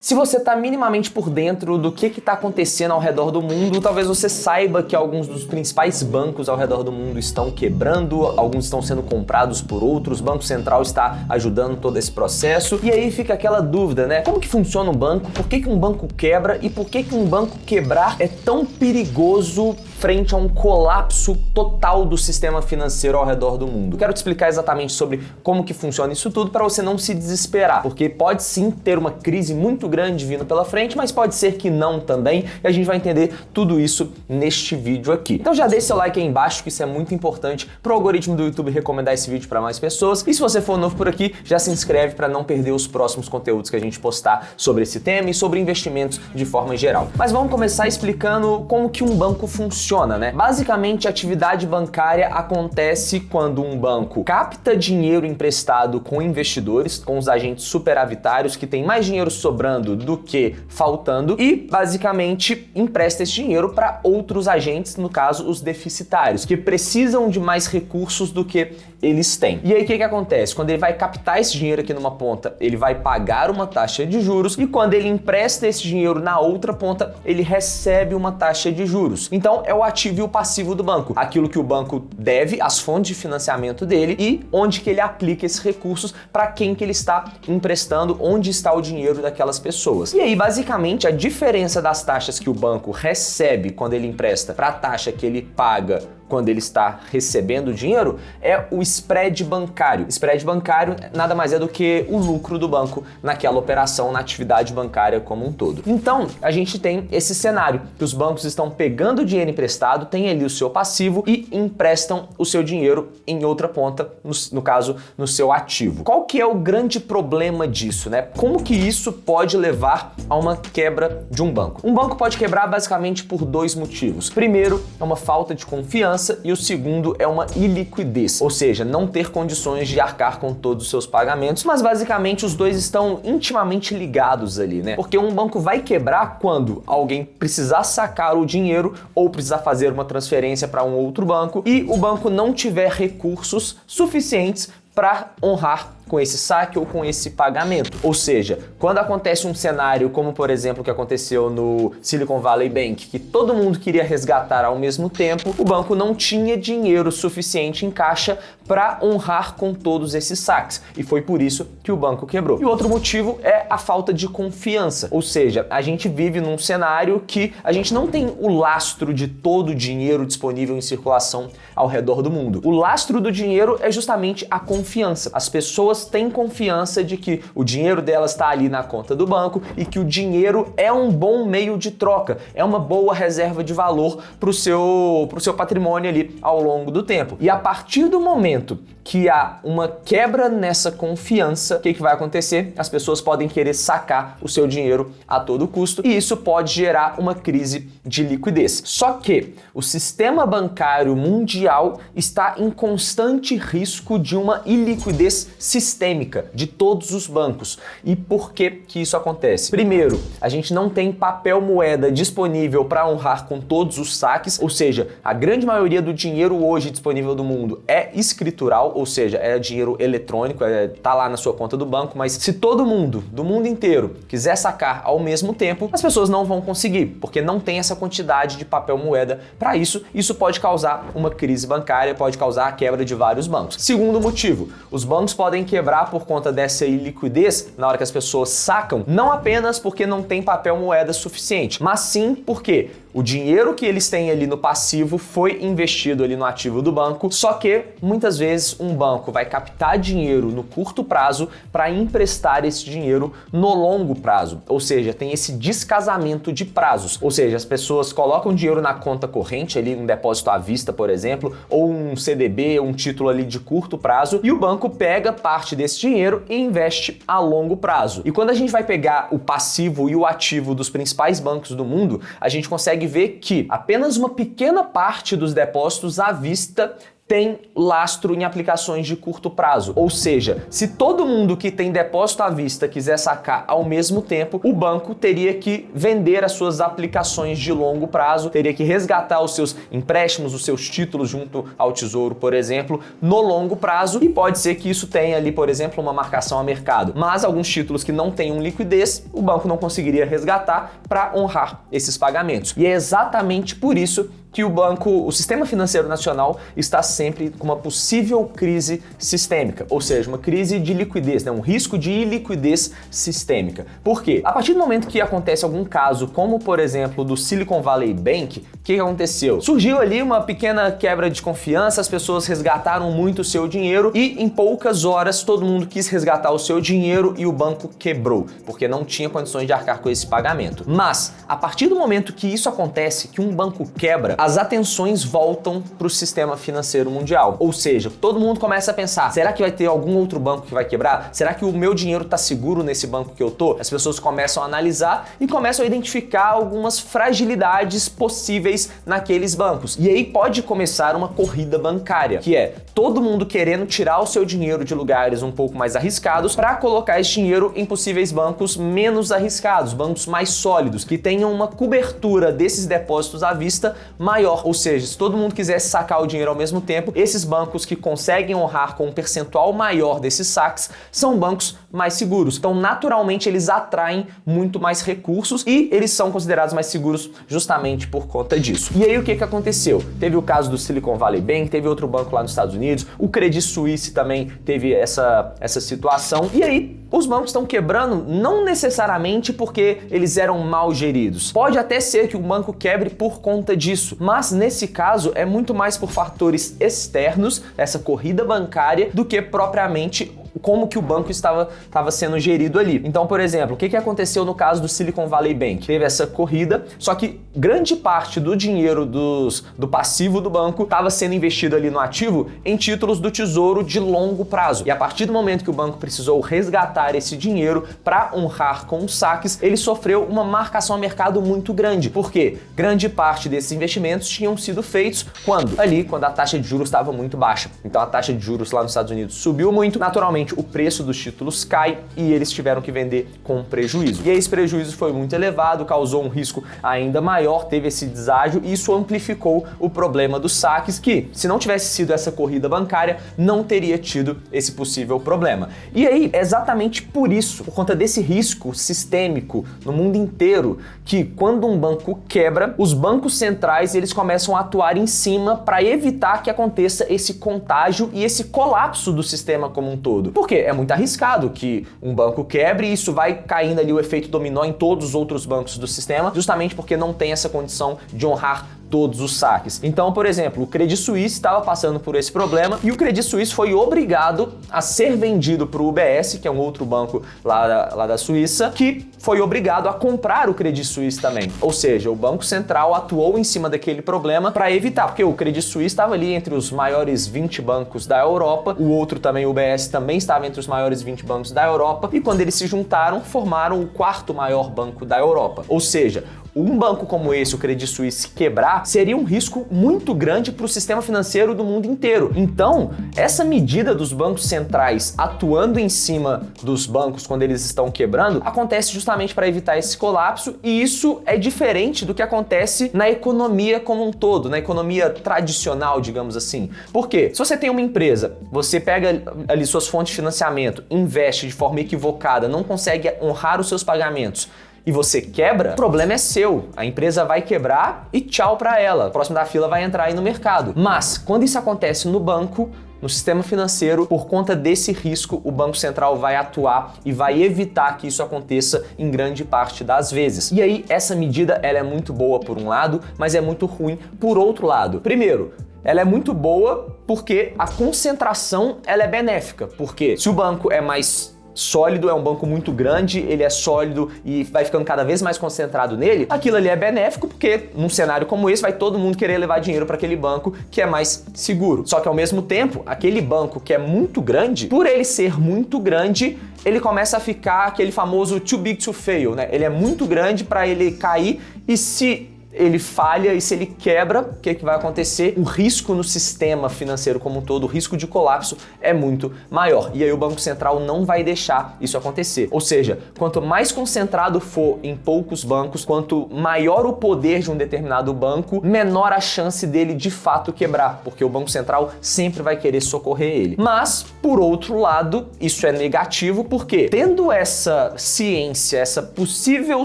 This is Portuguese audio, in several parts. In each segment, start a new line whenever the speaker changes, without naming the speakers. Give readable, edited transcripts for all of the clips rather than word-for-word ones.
Se você está minimamente por dentro do que está acontecendo ao redor do mundo, talvez você saiba que alguns dos principais bancos ao redor do mundo estão quebrando, alguns estão sendo comprados por outros, o Banco Central está ajudando todo esse processo. E aí fica aquela dúvida, né? Como que funciona um banco? Por que um banco quebra? E por que um banco quebrar é tão perigoso frente a um colapso total do sistema financeiro ao redor do mundo? Quero te explicar exatamente sobre como que funciona isso tudo para você não se desesperar, porque pode sim ter uma crise muito grande vindo pela frente, mas pode ser que não também, e a gente vai entender tudo isso neste vídeo aqui. Então já deixa seu like aí embaixo, que isso é muito importante para o algoritmo do YouTube recomendar esse vídeo para mais pessoas, e se você for novo por aqui, já se inscreve para não perder os próximos conteúdos que a gente postar sobre esse tema e sobre investimentos de forma geral. Mas vamos começar explicando como que um banco funciona, né? Basicamente, a atividade bancária acontece quando um banco capta dinheiro emprestado com investidores, com os agentes superavitários que têm mais dinheiro sobrando do que faltando e basicamente empresta esse dinheiro para outros agentes, no caso os deficitários, que precisam de mais recursos do que eles têm. E aí o que acontece? Quando ele vai captar esse dinheiro aqui numa ponta, ele vai pagar uma taxa de juros, e quando ele empresta esse dinheiro na outra ponta, ele recebe uma taxa de juros. Então é o ativo e o passivo do banco, aquilo que o banco deve, as fontes de financiamento dele e onde que ele aplica esses recursos, para quem que ele está emprestando, onde está o dinheiro daquelas pessoas. E aí basicamente a diferença das taxas que o banco recebe quando ele empresta para a taxa que ele paga quando ele está recebendo dinheiro é o spread bancário. Spread bancário nada mais é do que o lucro do banco naquela operação, na atividade bancária como um todo. Então, a gente tem esse cenário, que os bancos estão pegando dinheiro emprestado, tem ali o seu passivo e emprestam o seu dinheiro em outra ponta, no caso, no seu ativo. Qual que é o grande problema disso, né? Como que isso pode levar a uma quebra de um banco? Um banco pode quebrar basicamente por dois motivos. Primeiro, é uma falta de confiança, e o segundo é uma iliquidez, ou seja, não ter condições de arcar com todos os seus pagamentos, mas basicamente os dois estão intimamente ligados ali, né? Porque um banco vai quebrar quando alguém precisar sacar o dinheiro ou precisar fazer uma transferência para um outro banco e o banco não tiver recursos suficientes para honrar com esse saque ou com esse pagamento. Ou seja, quando acontece um cenário como, por exemplo, o que aconteceu no Silicon Valley Bank, que todo mundo queria resgatar ao mesmo tempo, o banco não tinha dinheiro suficiente em caixa para honrar com todos esses saques. E foi por isso que o banco quebrou. E o outro motivo é a falta de confiança. Ou seja, a gente vive num cenário que a gente não tem o lastro de todo o dinheiro disponível em circulação ao redor do mundo. O lastro do dinheiro é justamente a confiança. As pessoas têm confiança de que o dinheiro delas está ali na conta do banco e que o dinheiro é um bom meio de troca, é uma boa reserva de valor para o seu patrimônio ali ao longo do tempo. E a partir do momento que há uma quebra nessa confiança, o que vai acontecer? As pessoas podem querer sacar o seu dinheiro a todo custo e isso pode gerar uma crise de liquidez. Só que o sistema bancário mundial está em constante risco de uma iliquidez sistêmica de todos os bancos. E por que isso acontece? Primeiro, a gente não tem papel moeda disponível para honrar com todos os saques, ou seja, a grande maioria do dinheiro hoje disponível do mundo é escritural, ou seja, é dinheiro eletrônico, tá lá na sua conta do banco, mas se todo mundo, do mundo inteiro, quiser sacar ao mesmo tempo, as pessoas não vão conseguir, porque não tem essa quantidade de papel moeda para isso. Isso pode causar uma crise bancária, pode causar a quebra de vários bancos. Segundo motivo, os bancos podem quebrar por conta dessa iliquidez na hora que as pessoas sacam, não apenas porque não tem papel moeda suficiente, mas sim porque o dinheiro que eles têm ali no passivo foi investido ali no ativo do banco, só que muitas vezes um banco vai captar dinheiro no curto prazo para emprestar esse dinheiro no longo prazo, ou seja, tem esse descasamento de prazos, ou seja, as pessoas colocam dinheiro na conta corrente ali, um depósito à vista, por exemplo, ou um CDB, um título ali de curto prazo, e o banco pega parte desse dinheiro e investe a longo prazo. E quando a gente vai pegar o passivo e o ativo dos principais bancos do mundo, a gente consegue ver que apenas uma pequena parte dos depósitos à vista tem lastro em aplicações de curto prazo. Ou seja, se todo mundo que tem depósito à vista quiser sacar ao mesmo tempo, o banco teria que vender as suas aplicações de longo prazo, teria que resgatar os seus empréstimos, os seus títulos junto ao Tesouro, por exemplo, no longo prazo, e pode ser que isso tenha ali, por exemplo, uma marcação a mercado. Mas alguns títulos que não tenham liquidez, o banco não conseguiria resgatar para honrar esses pagamentos. E é exatamente por isso que o sistema financeiro nacional está sempre com uma possível crise sistêmica, ou seja, uma crise de liquidez, né? Um risco de iliquidez sistêmica. Por quê? A partir do momento que acontece algum caso, como por exemplo do Silicon Valley Bank, o que aconteceu? Surgiu ali uma pequena quebra de confiança, as pessoas resgataram muito o seu dinheiro e em poucas horas todo mundo quis resgatar o seu dinheiro e o banco quebrou, porque não tinha condições de arcar com esse pagamento. Mas, a partir do momento que isso acontece, que um banco quebra, as atenções voltam para o sistema financeiro mundial. Ou seja, todo mundo começa a pensar, será que vai ter algum outro banco que vai quebrar? Será que o meu dinheiro está seguro nesse banco que eu tô? As pessoas começam a analisar e começam a identificar algumas fragilidades possíveis naqueles bancos. E aí pode começar uma corrida bancária, que é todo mundo querendo tirar o seu dinheiro de lugares um pouco mais arriscados para colocar esse dinheiro em possíveis bancos menos arriscados, bancos mais sólidos, que tenham uma cobertura desses depósitos à vista maior, ou seja, se todo mundo quisesse sacar o dinheiro ao mesmo tempo, esses bancos que conseguem honrar com um percentual maior desses saques são bancos mais seguros. Então, naturalmente, eles atraem muito mais recursos e eles são considerados mais seguros justamente por conta disso. E aí, o que aconteceu? Teve o caso do Silicon Valley Bank, teve outro banco lá nos Estados Unidos, o Credit Suisse também teve essa situação. E aí, os bancos estão quebrando não necessariamente porque eles eram mal geridos. Pode até ser que o banco quebre por conta disso, mas nesse caso é muito mais por fatores externos, essa corrida bancária, do que propriamente como que o banco estava sendo gerido ali. Então, por exemplo, o que aconteceu no caso do Silicon Valley Bank? Teve essa corrida, só que grande parte do dinheiro do passivo do banco estava sendo investido ali no ativo em títulos do Tesouro de longo prazo. E a partir do momento que o banco precisou resgatar esse dinheiro para honrar com os saques, ele sofreu uma marcação a mercado muito grande. Por quê? Grande parte desses investimentos tinham sido feitos quando a taxa de juros estava muito baixa. Então a taxa de juros lá nos Estados Unidos subiu muito, naturalmente o preço dos títulos cai e eles tiveram que vender com prejuízo. E esse prejuízo foi muito elevado, causou um risco ainda maior, teve esse deságio e isso amplificou o problema dos saques, que se não tivesse sido essa corrida bancária, não teria tido esse possível problema. E aí, é exatamente por isso, por conta desse risco sistêmico no mundo inteiro, que quando um banco quebra, os bancos centrais eles começam a atuar em cima para evitar que aconteça esse contágio e esse colapso do sistema como um todo. Porque é muito arriscado que um banco quebre e isso vai caindo ali o efeito dominó em todos os outros bancos do sistema, justamente porque não tem essa condição de honrar todos os saques. Então, por exemplo, o Credit Suisse estava passando por esse problema e o Credit Suisse foi obrigado a ser vendido para o UBS, que é um outro banco lá da Suíça, que foi obrigado a comprar o Credit Suisse também. Ou seja, o Banco Central atuou em cima daquele problema para evitar, porque o Credit Suisse estava ali entre os maiores 20 bancos da Europa, o outro também, o UBS, também estava entre os maiores 20 bancos da Europa, e quando eles se juntaram, formaram o quarto maior banco da Europa. Ou seja, um banco como esse, o Credit Suisse, quebrar, seria um risco muito grande para o sistema financeiro do mundo inteiro. Então, essa medida dos bancos centrais atuando em cima dos bancos quando eles estão quebrando, acontece justamente para evitar esse colapso, e isso é diferente do que acontece na economia como um todo, na economia tradicional, digamos assim. Por quê? Se você tem uma empresa, você pega ali suas fontes de financiamento, investe de forma equivocada, não consegue honrar os seus pagamentos, e você quebra, o problema é seu. A empresa vai quebrar e tchau pra ela. O próximo da fila vai entrar aí no mercado. Mas, quando isso acontece no banco, no sistema financeiro, por conta desse risco, o Banco Central vai atuar e vai evitar que isso aconteça em grande parte das vezes. E aí, essa medida ela é muito boa por um lado, mas é muito ruim por outro lado. Primeiro, ela é muito boa porque a concentração ela é benéfica. Porque se o banco é mais sólido, é um banco muito grande, ele é sólido e vai ficando cada vez mais concentrado nele, aquilo ali é benéfico porque num cenário como esse vai todo mundo querer levar dinheiro para aquele banco que é mais seguro. Só que ao mesmo tempo, aquele banco que é muito grande, por ele ser muito grande, ele começa a ficar aquele famoso too big to fail, né? Ele é muito grande para ele cair e se ele falha e se ele quebra, o que vai acontecer? O risco no sistema financeiro como um todo, o risco de colapso é muito maior. E aí o Banco Central não vai deixar isso acontecer. Ou seja, quanto mais concentrado for em poucos bancos, quanto maior o poder de um determinado banco, menor a chance dele de fato quebrar, porque o Banco Central sempre vai querer socorrer ele. Mas, por outro lado, isso é negativo porque, tendo essa ciência, essa possível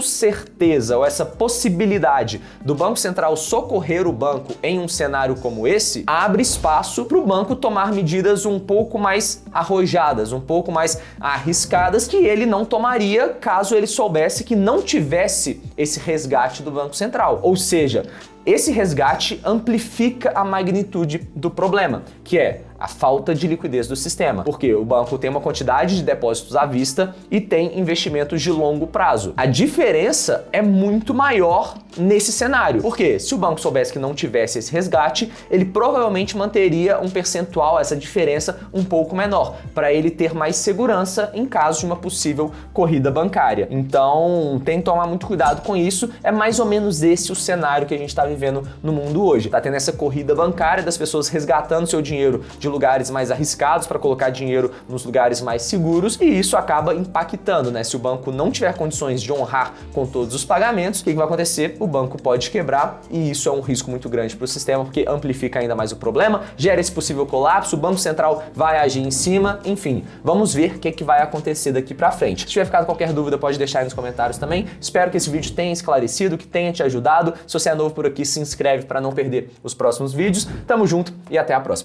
certeza ou essa possibilidade do Banco Central socorrer o banco em um cenário como esse, abre espaço para o banco tomar medidas um pouco mais arrojadas, um pouco mais arriscadas, que ele não tomaria caso ele soubesse que não tivesse esse resgate do Banco Central. Ou seja, esse resgate amplifica a magnitude do problema, que é a falta de liquidez do sistema, porque o banco tem uma quantidade de depósitos à vista e tem investimentos de longo prazo. A diferença é muito maior nesse cenário, porque se o banco soubesse que não tivesse esse resgate, ele provavelmente manteria um percentual, essa diferença, um pouco menor, para ele ter mais segurança em caso de uma possível corrida bancária. Então, tem que tomar muito cuidado com isso. É mais ou menos esse o cenário que a gente está vivendo no mundo hoje. Tá tendo essa corrida bancária das pessoas resgatando seu dinheiro de lugares mais arriscados para colocar dinheiro nos lugares mais seguros, e isso acaba impactando, né? Se o banco não tiver condições de honrar com todos os pagamentos, o que vai acontecer? O banco pode quebrar, e isso é um risco muito grande para o sistema, porque amplifica ainda mais o problema, gera esse possível colapso, o Banco Central vai agir em cima, enfim, vamos ver o que vai acontecer daqui para frente. Se tiver ficado qualquer dúvida, pode deixar aí nos comentários também. Espero que esse vídeo tenha esclarecido, que tenha te ajudado. Se você é novo por aqui, se inscreve para não perder os próximos vídeos. Tamo junto e até a próxima.